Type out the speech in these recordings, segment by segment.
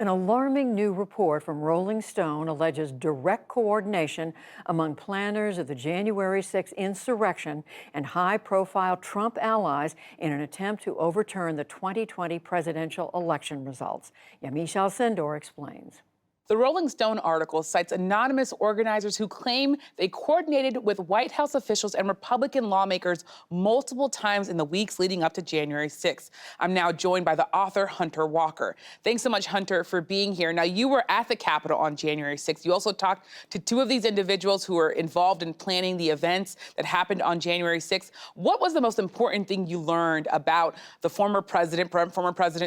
An alarming new report from Rolling Stone alleges direct coordination among planners of the January 6th insurrection and high-profile Trump allies in an attempt to overturn the 2020 presidential election results. Yamiche Alcindor explains. The Rolling Stone article cites anonymous organizers who claim they coordinated with White House officials and Republican lawmakers multiple times in the weeks leading up to January 6th. I'm now joined by the author, Hunter Walker. Thanks so much, Hunter, for being here. Now, you were at the Capitol on January 6th. You also talked to two of these individuals who were involved in planning the events that happened on January 6th. What was the most important thing you learned about the former President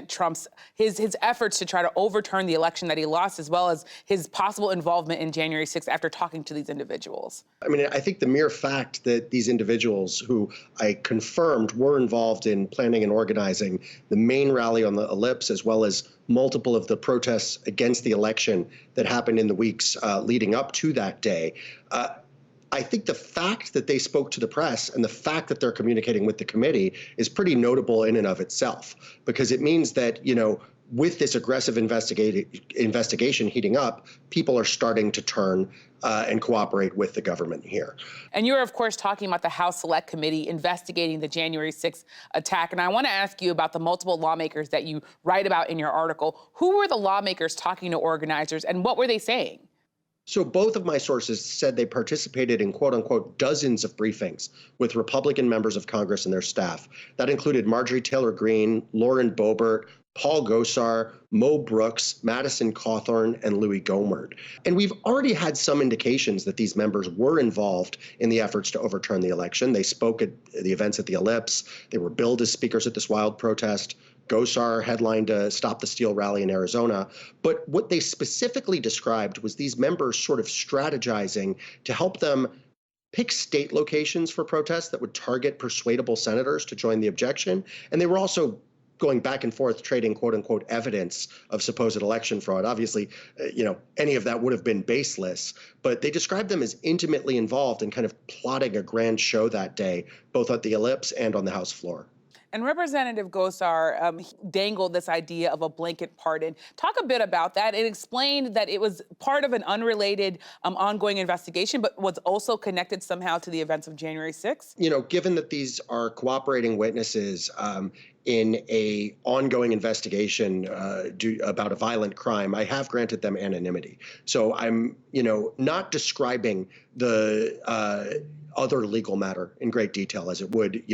Trump's his efforts to try to overturn the election that he lost, as well as his possible involvement in January 6th after talking to these individuals? I mean, I think the mere fact that these individuals who I confirmed were involved in planning and organizing the main rally on the Ellipse, as well as multiple of the protests against the election that happened in the weeks leading up to that day, I think the fact that they spoke to the press and the fact that they're communicating with the committee is pretty notable in and of itself, because it means that, with this aggressive investigation heating up, people are starting to turn and cooperate with the government here. And you're, of course, talking about the House Select Committee investigating the January 6th attack. And I want to ask you about the multiple lawmakers that you write about in your article. Who were the lawmakers talking to organizers, and what were they saying? So both of my sources said they participated in, quote unquote, dozens of briefings with Republican members of Congress and their staff. That included Marjorie Taylor Greene, Lauren Boebert, Paul Gosar, Mo Brooks, Madison Cawthorn, and Louis Gohmert. And we've already had some indications that these members were involved in the efforts to overturn the election. They spoke at the events at the Ellipse. They were billed as speakers at this wild protest. Gosar headlined a Stop the Steal rally in Arizona. But what they specifically described was these members sort of strategizing to help them pick state locations for protests that would target persuadable senators to join the objection. And they were also going back and forth trading, quote unquote, evidence of supposed election fraud. Obviously, any of that would have been baseless, but they described them as intimately involved in kind of plotting a grand show that day, both at the Ellipse and on the House floor. And Representative Gosar dangled this idea of a blanket pardon. Talk a bit about that and explain that it was part of an unrelated ongoing investigation, but was also connected somehow to the events of January 6th. Given that these are cooperating witnesses in a ongoing investigation about a violent crime, I have granted them anonymity. So I'm, not describing the other legal matter in great detail as it would,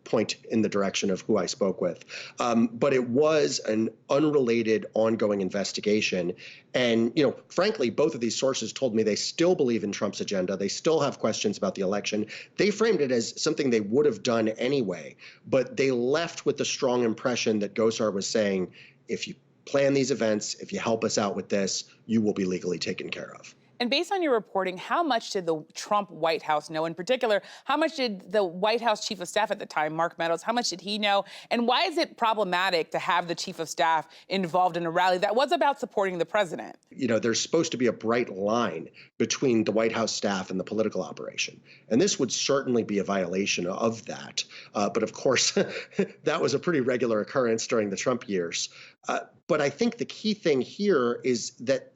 point in the direction of who I spoke with. But it was an unrelated ongoing investigation. And, frankly, both of these sources told me they still believe in Trump's agenda. They still have questions about the election. They framed it as something they would have done anyway. But they left with the strong impression that Gosar was saying, if you plan these events, if you help us out with this, you will be legally taken care of. And based on your reporting, how much did the Trump White House know? In particular, how much did the White House Chief of Staff at the time, Mark Meadows, how much did he know? And why is it problematic to have the Chief of Staff involved in a rally that was about supporting the president? There's supposed to be a bright line between the White House staff and the political operation. And this would certainly be a violation of that. But of course, that was a pretty regular occurrence during the Trump years. But I think the key thing here is that,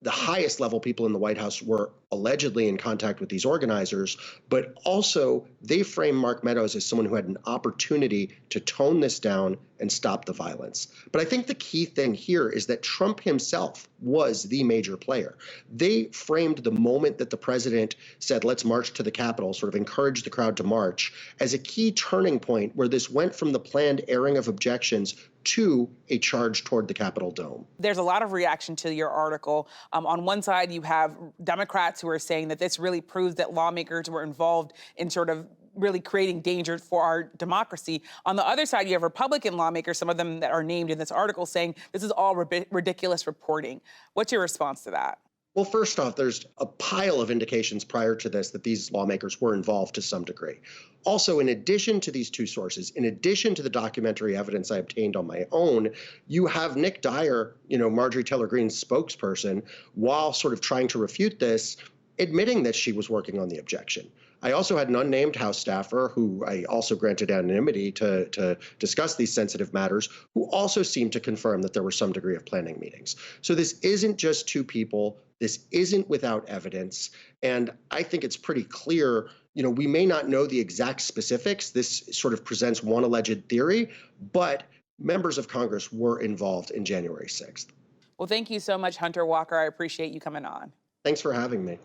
the highest level people in the White House were allegedly in contact with these organizers, but also they framed Mark Meadows as someone who had an opportunity to tone this down and stop the violence. But I think the key thing here is that Trump himself was the major player. They framed the moment that the president said, let's march to the Capitol, sort of encouraged the crowd to march, as a key turning point where this went from the planned airing of objections to a charge toward the Capitol dome. There's a lot of reaction to your article. On one side, you have Democrats who are saying that this really proves that lawmakers were involved in sort of really creating danger for our democracy. On the other side, you have Republican lawmakers, some of them that are named in this article, saying this is all ridiculous reporting. What's your response to that? Well, first off, there's a pile of indications prior to this that these lawmakers were involved to some degree. Also, in addition to these two sources, in addition to the documentary evidence I obtained on my own, you have Nick Dyer, Marjorie Taylor Greene's spokesperson, while sort of trying to refute this, admitting that she was working on the objection. I also had an unnamed House staffer who I also granted anonymity to discuss these sensitive matters, who also seemed to confirm that there were some degree of planning meetings. So this isn't just two people. This isn't without evidence. And I think it's pretty clear, we may not know the exact specifics. This sort of presents one alleged theory, but members of Congress were involved in January 6th. Well, thank you so much, Hunter Walker. I appreciate you coming on. Thanks for having me.